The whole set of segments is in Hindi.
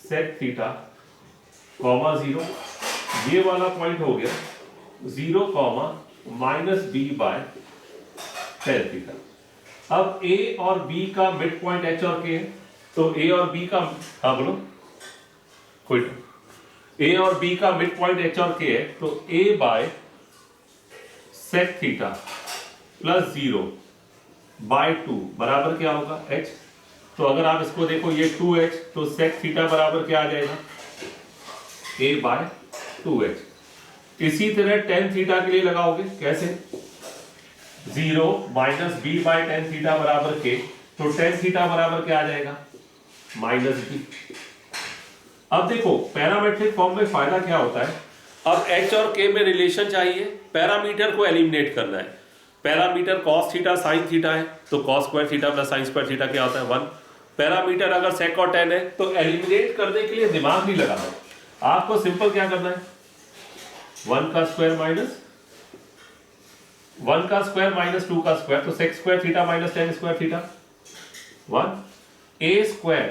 सेक थीटा कॉमा 0, ये वाला पॉइंट हो गया 0 comma minus b by ten theta. अब ए और बी का मिड पॉइंट एच और के है, तो ए और बी का, हाँ बोलो कोई, ए और बी का मिड पॉइंट एच और के है, तो a by sec theta plus 0 by 2 बराबर क्या होगा h। तो अगर आप इसको देखो ये 2h, तो सेक थीटा बराबर क्या आ जाएगा a बाय 2h। इसी तरह टेन थीटा के लिए लगाओगे कैसे, 0 minus b by ten theta बराबर के, तो टेन थीटा बराबर क्या आ जाएगा माइनस बी। अब देखो पैरामेट्रिक फॉर्म में फायदा क्या होता है, अब h और k में रिलेशन चाहिए, पैरामीटर को एलिमिनेट करना है। Parameter cos theta sin theta है, तो cos square theta plus sin square theta क्या होता है 1। पैरामीटर अगर sec और tan है, तो एलिमिनेट करने के लिए दिमाग नहीं लगाना है, आपको सिंपल क्या करना है 1 का स्क्वायर माइनस 1 का स्क्वायर माइनस 2 का स्क्वायर, तो sec square theta minus tan square theta 1। a square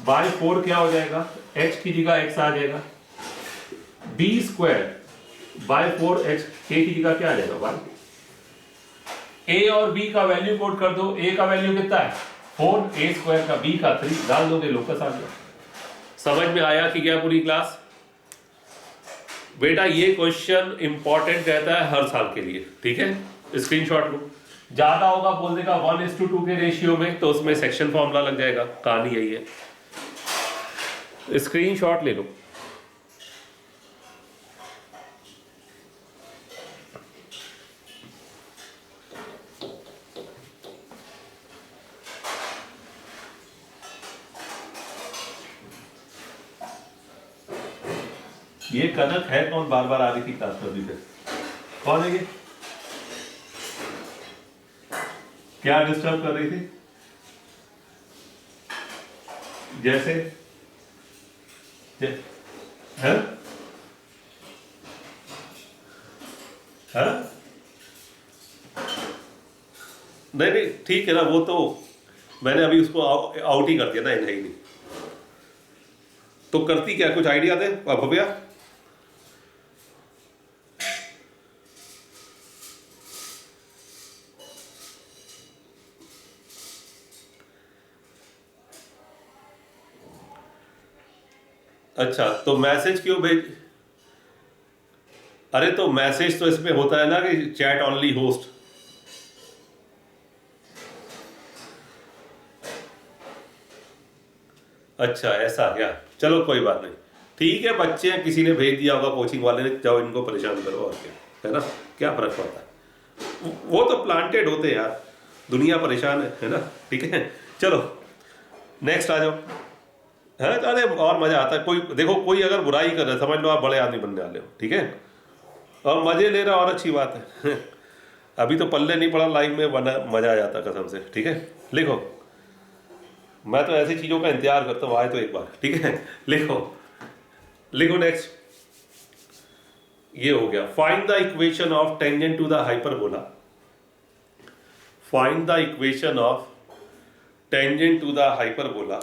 by 4 क्या हो जाएगा, h की जगह x आ जाएगा, b square by 4h k की जगह क्या आ जाएगा 1। a और b का वैल्यू कोड कर दो, a का वैल्यू कितना है 4, a स्क्वायर का b का 3 डाल दोगे, लोकस आ गया। समझ में आया कि क्या पूरी क्लास। बेटा ये क्वेश्चन इंपॉर्टेंट रहता है हर साल के लिए, ठीक है, स्क्रीनशॉट लो। ज्यादा होगा बोल देगा 1:2 के रेशियो में, तो उसमें सेक्शन फॉर्मूला लग जाएगा, कहानी यही है, स्क्रीनशॉट ले लो। ये कनक है कौन, बार बार आ रही थी क्लास में, भी कौन है ये, क्या डिस्टर्ब कर रही थी, जैसे है? है? नहीं नहीं ठीक है ना, वो तो मैंने अभी उसको आउट ही कर दिया ना, नहीं नहीं तो करती क्या, कुछ आइडिया दे भव्या। अच्छा तो मैसेज क्यों भेज, अरे तो मैसेज तो इसमें होता है ना कि चैट ओनली होस्ट, अच्छा ऐसा क्या, चलो कोई बात नहीं, ठीक है, बच्चे हैं किसी ने भेज दिया होगा कोचिंग वाले ने, जाओ इनको परेशान करो और क्या है ना, क्या फर्क पड़ता है, वो तो प्लांटेड होते हैं यार, दुनिया परेशान है ना, ठीक है। चलो नेक्स्ट आ जाओ, है अरे और मजा आता है, कोई देखो कोई अगर बुराई कर रहा है समझ लो आप बड़े आदमी बनने वाले हो, ठीक है, और मजे ले रहा और अच्छी बात है अभी तो पल्ले नहीं पड़ा लाइफ में, बना मजा आ जाता कसम से, ठीक है। लिखो, मैं तो ऐसी चीजों का इंतजार करता हूँ, आए तो एक बार, ठीक है। लिखो लिखो नेक्स्ट, ये हो गया, find the equation of tangent to the hyperbola, find the equation of tangent to the hyperbola,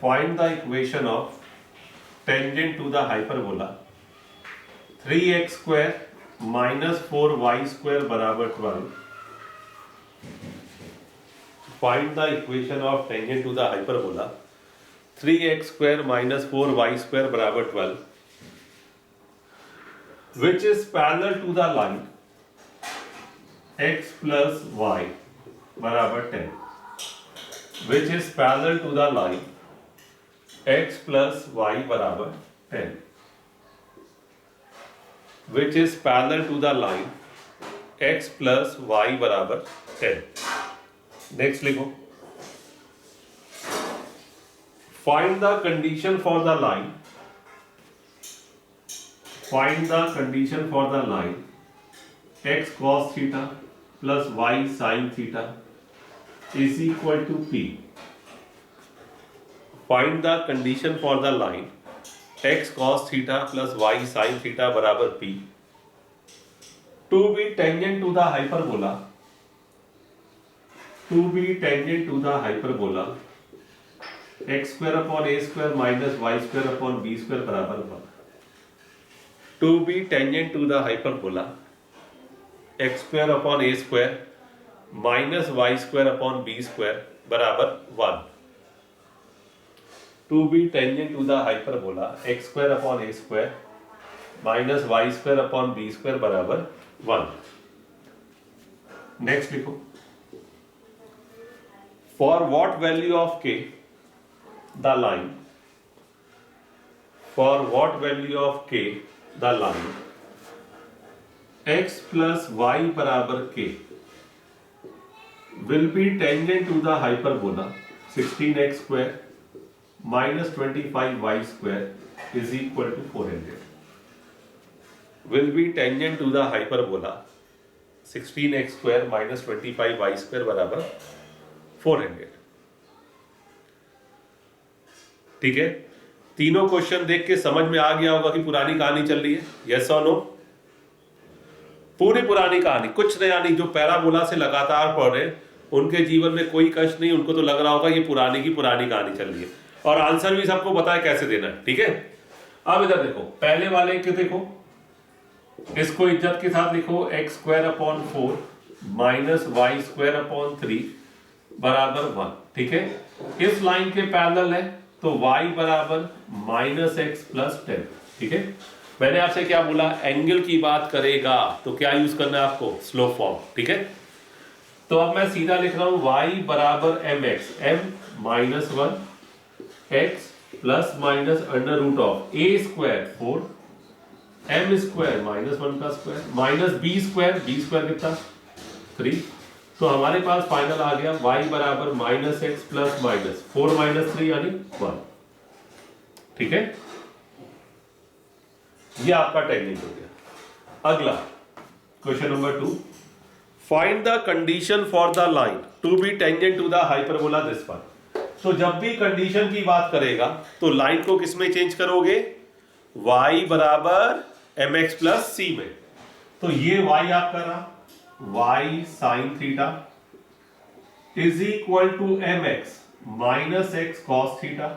find the equation of tangent to the hyperbola 3x square minus 4y square बराबर 12। find the equation of tangent to the hyperbola 3x square minus 4y square बराबर 12 which is parallel to the line x plus y बराबर 10, which is parallel to the line x plus y बराबर 10, which is parallel to the line x plus y बराबर 10। नेक्स्ट लिखो, find the condition for the line, find the condition for the line x cos theta plus y sin theta is equal to p। Find the condition for the line x cos theta plus y sin theta बराबर p to be tangent to the hyperbola, to be tangent to the hyperbola x square upon a square minus y square upon b square बराबर 1। To be tangent to the hyperbola x square upon a square minus y square upon b square बराबर 1। To be tangent to the hyperbola x square upon a square minus y square upon b square बराबर 1। नेक्स्ट लिखो, for what value of k the line, for what value of k the line x plus Y बराबर के will be tangent to the hyperbola 16x square minus 25y square is equal to 400. Will be tangent to the hyperbola 16x square minus 25y square बराबर 400। ठीक है, तीनों क्वेश्चन देख के समझ में आ गया होगा कि पुरानी कहानी चल रही है, यस और नो? पूरी पुरानी कहानी, कुछ नया नहीं। जो पैराबोला से लगातार पढ़ रहे उनके जीवन में कोई कष्ट नहीं, उनको तो लग रहा होगा ये पुरानी की पुरानी कहानी चल रही है, और आंसर भी सबको पता है कैसे देना है। ठीक है, अब इधर देखो, पहले वाले के देखो, इसको इज्जत के साथ लिखो, x square upon 4 minus y square upon 3 बराबर 1। ठीक है, इस लाइन के पैरेलल है तो y बराबर माइनस एक्स प्लस 10। ठीक है, मैंने आपसे क्या बोला, एंगल की बात करेगा तो क्या यूज करना है आपको, स्लोप फॉर्म। ठीक है, तो अब मैं सीधा लिख रहा हूं y बराबर m x, m minus 1 x plus minus under root of a square 4 m square minus 1 का स्क्वायर माइनस बी स्क्वायर कितना 3। तो हमारे पास फाइनल आ गया y बराबर minus x plus minus 4 minus 3 यानी 1। ठीक है, ये आपका टेक्निक हो गया। अगला question number 2, find the condition for the line to be tangent to the hyperbola this one. तो जब भी कंडीशन की बात करेगा तो लाइन को किस में चेंज करोगे, y बराबर एम एक्स प्लस सी में। तो ये y आपका रहा y sine theta is equal to m x minus x cos theta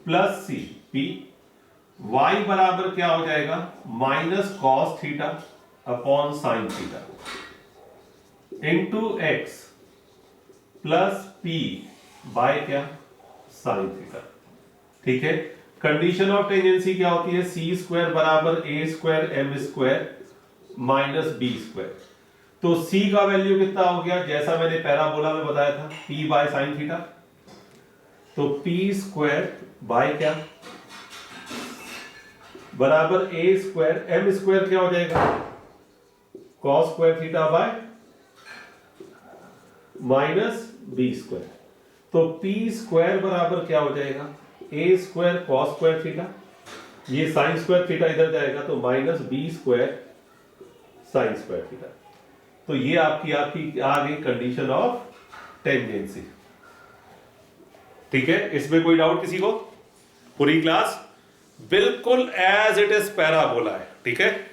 plus c p. y बराबर क्या हो जाएगा, minus cos theta upon sine theta into x plus p by क्या, साइन थीटा। ठीक है, कंडीशन ऑफ टेंजेंसी क्या होती है, सी स्क्वायर बराबर a square m square minus b square. तो c का वैल्यू कितना हो गया, जैसा मैंने पैराबोला में बताया था, p बाय साइन थीटा। तो p स्क्वायर बाय क्या, बराबर ए स्क्वायर, एम स्क्वायर क्या हो जाएगा, cos square theta by minus b square. तो p स्क्वायर बराबर क्या हो जाएगा, a square cos square theta, ये साइन स्क्वायर थीटा इधर जाएगा तो minus b square sine square theta. तो ये आपकी आ गई कंडीशन ऑफ टेंजेंसी। ठीक है, इसमें कोई डाउट किसी को? पूरी क्लास बिल्कुल एज इट इज पैराबोला है। ठीक है,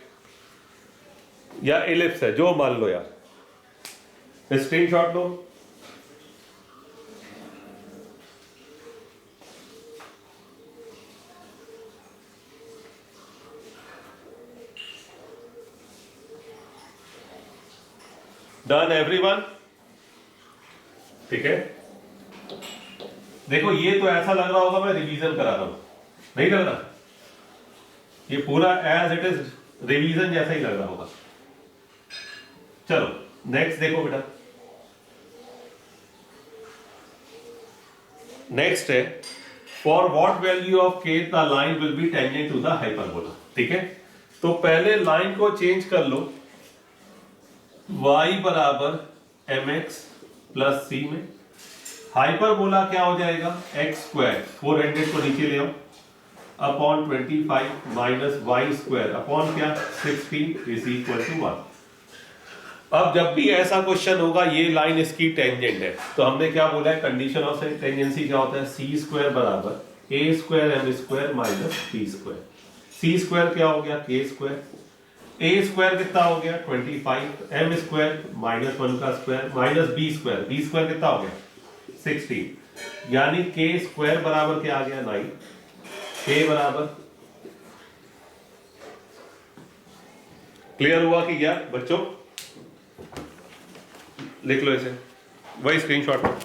या एलिप्स है, जो मान लो यार, स्क्रीनशॉट लो। Done everyone? ठीक है, देखो ये तो ऐसा लग रहा होगा मैं रिवीजन करा रहा हूं, नहीं लग रहा? ये पूरा एज इट इज रिवीजन जैसा ही लग रहा होगा। चलो नेक्स्ट देखो बेटा, नेक्स्ट है for what value of k the line will be tangent to the hyperbola. ठीक है, तो पहले लाइन को चेंज कर लो, y बराबर एम एक्स प्लस सी में, हाइपरबोला क्या हो जाएगा, एक्स स्क्वायर 400 को नीचे ले आओ upon 25 minus y square upon क्या 16 इज इक्वल टू 1। अब जब भी ऐसा क्वेश्चन होगा ये लाइन इसकी टेंजेंट है, तो हमने क्या बोला है, कंडीशन ऑफ टेंजेंसी क्या होता है, सी स्क्वायर बराबर a square m square minus b square. C square क्या हो गया, के स्क्वायर, ए स्क्वायर कितना हो गया 25, एम स्क्वायर माइनस 1 का स्क्वायर माइनस बी स्क्वायर कितना हो गया 16। यानी के स्क्वायर बराबर क्या आ गया 9, के बराबर, क्लियर हुआ कि क्या बच्चों? लिख लो इसे, वही स्क्रीनशॉट लो।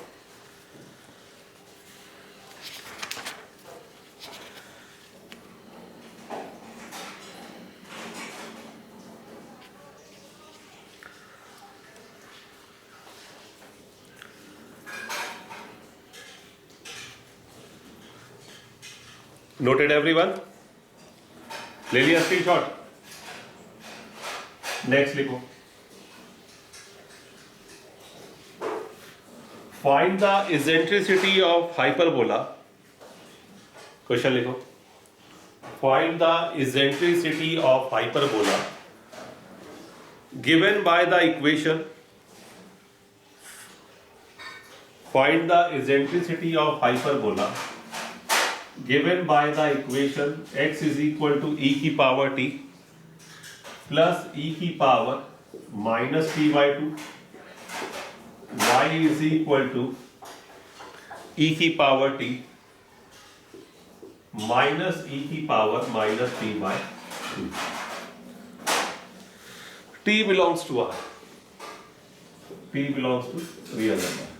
Noted everyone? ले लिया स्क्रीनशॉट? नेक्स्ट लिखो, find the eccentricity of hyperbola. Question लिखो, find the eccentricity of hyperbola given by the equation, find the eccentricity of hyperbola given by the equation x is equal to e की पावर t plus e की power minus t by 2, y is equal to e की पावर t minus e की power minus t by 2. t belongs to R, p belongs to real number.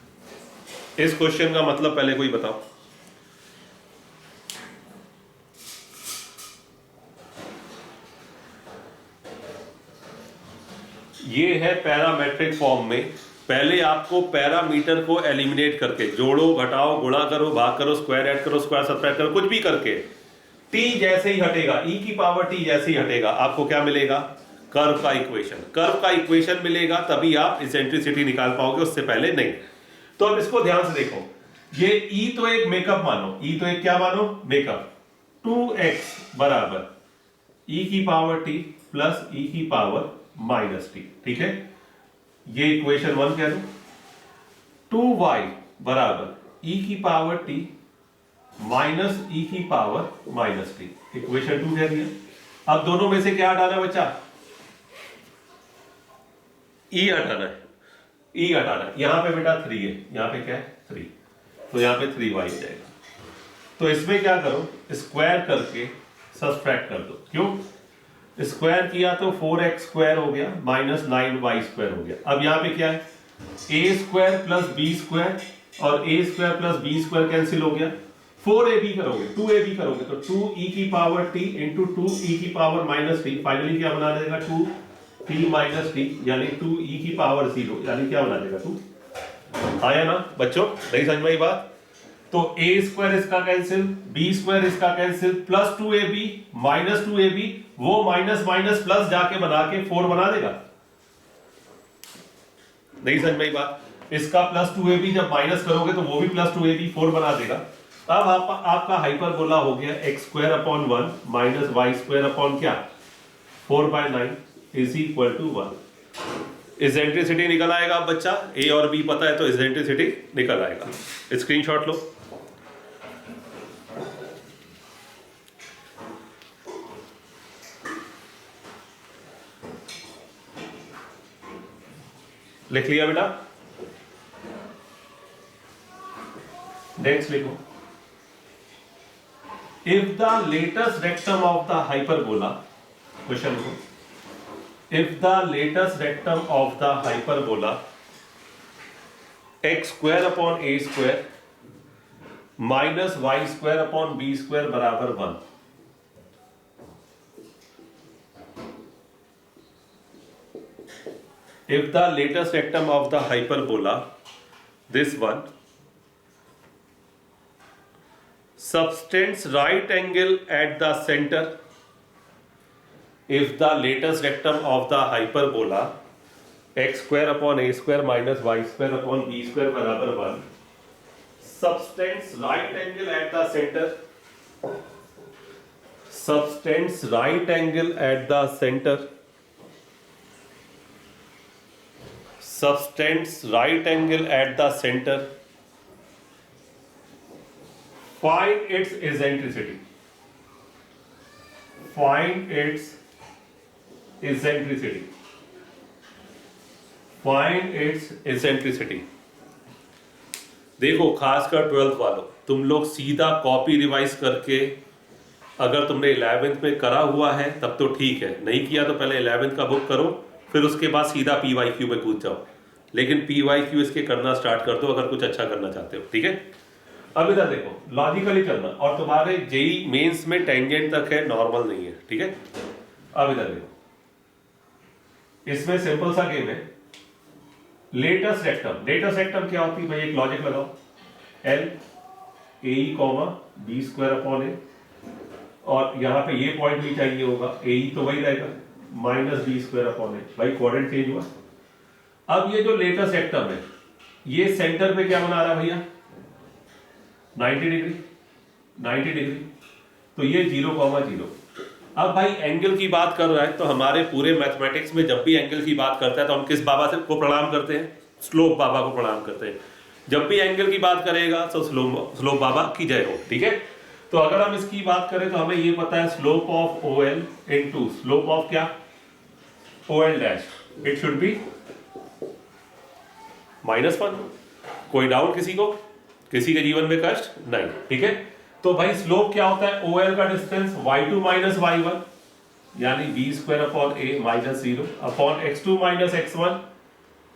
इस क्वेश्चन का मतलब पहले कोई बताओ। ये है पैरामेट्रिक फॉर्म में, पहले आपको पैरामीटर को एलिमिनेट करके, जोड़ो घटाओ गुणा करो भाग करो स्क्वायर ऐड करो स्क्वायर सब्ट्रैक्ट करो, कुछ भी करके t जैसे ही हटेगा, e की पावर t जैसे ही हटेगा, आपको क्या मिलेगा? कर्व का इक्वेशन। कर्व का इक्वेशन मिलेगा तभी आप इसेंट्रिसिटी निकाल पाओगे, उससे पहले नहीं। तो अब इसको ध्यान से देखो, ये e तो एक मेकअप मानो, e तो एक क्या मानो? मेकअप। 2x बराबर e की पावर t प्लस e की पावर माइनस टी, ठीक है, ये इक्वेशन 1 कह दो। 2y बराबर e की पावर t माइनस e की पावर माइनस टी, इक्वेशन 2 कह दिया। अब दोनों में से क्या हटाना है बच्चा? e हटाना है, e हटाना है। यहां पे बेटा 3 है, यहां पे क्या है? 3, तो यहां पे 3y हो जाएगा। तो इसमें क्या करो, स्क्वायर करके सब्ट्रैक्ट कर दो। क्यों? स्क्वायर किया तो 4x स्क्वायर हो गया माइनस 9y स्क्वायर हो गया। अब यहाँ पे क्या है? a square plus b square और a square plus b square cancel हो गया। 4ab करोगे, 2ab करोगे तो 2e की पावर t इंटू 2e की पावर माइनस टी, फाइनली क्या बना देगा? 2t माइनस टी, यानी 2e की पावर 0, यानी क्या बना देगा? 2। आया ना बच्चों? नहीं समझ में आई बात? तो a स्क्वायर इसका कैंसिल, b स्क्वायर इसका cancel, plus 2ab minus 2ab, वो माइनस माइनस प्लस जाके बना के 4 बना देगा। नहीं समझ में आई बात? इसका प्लस 2ab जब माइनस करोगे तो वो भी प्लस 2ab 4 बना देगा। अब आपका हाइपरबोला हो गया x square upon 1 minus y square upon क्या? 4/9 इज इक्वल टू 1। इसेंट्रिसिटी निकल आएगा बच्चा, a और b पता है तो इसेंट्रिसिटी निकल आएगा। स्क्रीनशॉट लो। लिख लिया बेटा? नेक्स्ट लिखो, if the latus rectum of the hyperbola, question लिखो, if the latus rectum of the hyperbola x square upon a square minus y square upon b square बराबर 1, if the latest rectum of the hyperbola, this one, subtends right angle at the center, if the latest rectum of the hyperbola x square upon a square minus y square upon b square बराबर 1, subtends right angle at the center, subtends right angle at the center, subtends right angle at the center, find its eccentricity, find its eccentricity, find its eccentricity। देखो खासकर 12th वालों, तुम लोग सीधा कॉपी रिवाइज करके, अगर तुमने 11th में करा हुआ है तब तो ठीक है, नहीं किया तो पहले 11th का बुक करो, फिर उसके बाद सीधा PYQ में कूद जाओ। लेकिन PYQ इसके करना स्टार्ट कर दो अगर कुछ अच्छा करना चाहते हो, ठीक है। अब इधर देखो, लॉजिकली चलना, और तुम्हारे जेई मेंस में टेंजेंट तक है, नॉर्मल नहीं है, ठीक है। अब इधर देखो, इसमें सिंपल सा गेम है, लेटेस्ट रेक्टम। लेटेस्ट रेक्टम क्या होती है भाई, एक लॉजिक लगाओ, L AE comma B square upon A, और यहां पे ये पॉइंट भी चाहिए होगा, AE तो वही रहेगा minus B square upon A। भाई क्वाड्रेंट चेंज हुआ। अब ये जो लेटेस्ट रेक्टम है, ये सेंटर पे क्या बना रहा है भैया, 90 डिग्री, 90 डिग्री, तो ये 0,0। अब भाई एंगल की बात कर रहा है, तो हमारे पूरे मैथमेटिक्स में जब भी एंगल की बात करता है तो हम किस बाबा से को प्रणाम करते हैं, स्लोप बाबा को प्रणाम करते हैं। जब भी एंगल की बात करेगा तो स्लोप बाबा की जय हो, ठीक है। तो अगर हम इसकी बात करें तो हमें ये पता है slope of OL into slope of क्या, OL dash, it should be -1। कोई डाउट किसी को, किसी के जीवन में कष्ट नहीं, ठीक है। तो भाई स्लोप क्या होता है, OL का डिस्टेंस y2 माइनस y1 यानी b square upon a minus 0 upon x2 minus x1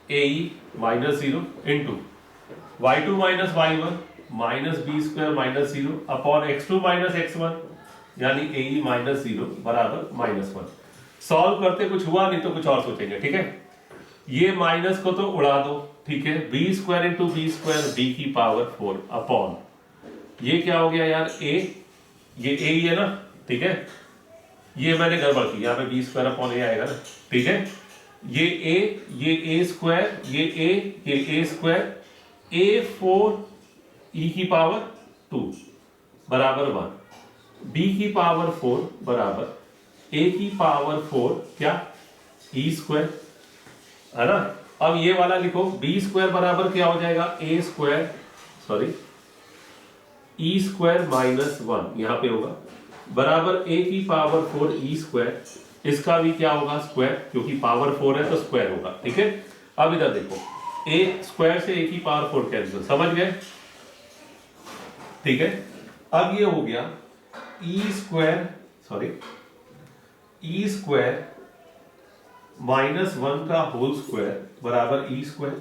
AE minus 0 into y2 minus y1 minus b square minus 0 upon x2 minus x1 यानी AE माइनस 0 बराबर -1। सॉल्व करते कुछ हुआ नहीं तो कुछ और सोचेंगे, ठीक है। ये माइनस को तो उड़ा दो, ठीक है, b square into b square b की पावर 4 अपॉन, ये क्या हो गया यार a, ये a ही है ना, ठीक है। ये मैंने गड़बड़ की, यहाँ पे b स्क्वायर अपॉन a आएगा ना, ठीक है। ये a, ये a स्क्वायर, ये a, ये a स्क्वायर, a4 e की पावर 2 बराबर 1, b की पावर 4 बराबर a की पावर 4 क्या, e स्क्वायर, है ना। अब ये वाला लिखो, b स्क्वायर बराबर क्या हो जाएगा, a square, sorry e square minus 1 यहां पे होगा, बराबर a की पावर 4 e स्क्वायर, इसका भी क्या होगा स्क्वायर, क्योंकि पावर 4 है तो स्क्वायर होगा, ठीक है। अब इधर देखो, a स्क्वायर से a की पावर 4 कैंसिल, समझ गए, ठीक है। अब ये हो गया e square, sorry e square minus 1 का होल स्क्वायर बराबर e स्क्वायर।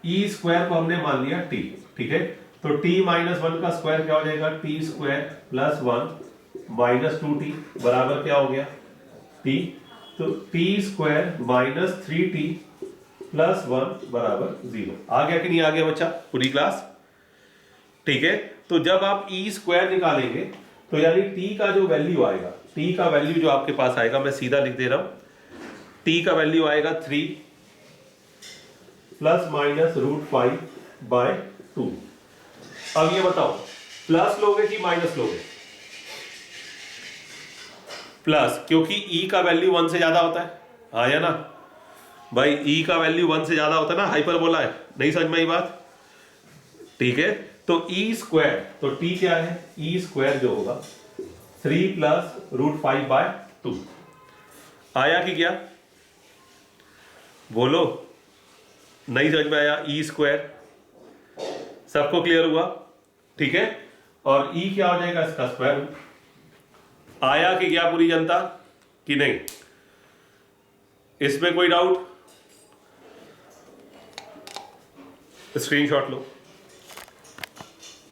e स्क्वायर को हमने मान लिया t, ठीक है। तो t माइनस 1 का स्क्वायर क्या हो जाएगा, t square plus 1 minus 2t बराबर क्या हो गया t। तो t square minus 3t plus 1 बराबर 0। आ गया कि नहीं आ गया बच्चा, पूरी क्लास, ठीक है। तो जब आप e स्क्वायर निकालेंगे तो यानी t का जो वैल्यू आएगा, t का वैल्यू जो आपके पास आएगा, मैं सीधा लिख दे रहा हूं, t का वैल्यू आएगा 3 प्लस माइनस √5/2। अब ये बताओ प्लस लोगे कि माइनस लोगे, प्लस, क्योंकि e का वैल्यू 1 से ज्यादा होता है, हाँ या ना भाई, e का वैल्यू 1 से ज्यादा होता है ना, हाइपरबोला है, नहीं समझ में आई बात, ठीक है। तो e स्क्वायर, तो t क्या है, e स्क्वायर जो होगा 3 प्लस √5/2। आया कि क्या, बोलो, नहीं समझ में आया, e स्क्वायर, सबको क्लियर हुआ, ठीक है। और e क्या हो जाएगा, इसका स्क्वायर रूट। आया कि क्या पूरी जनता कि नहीं, इसमें कोई डाउट, स्क्रीनशॉट लो।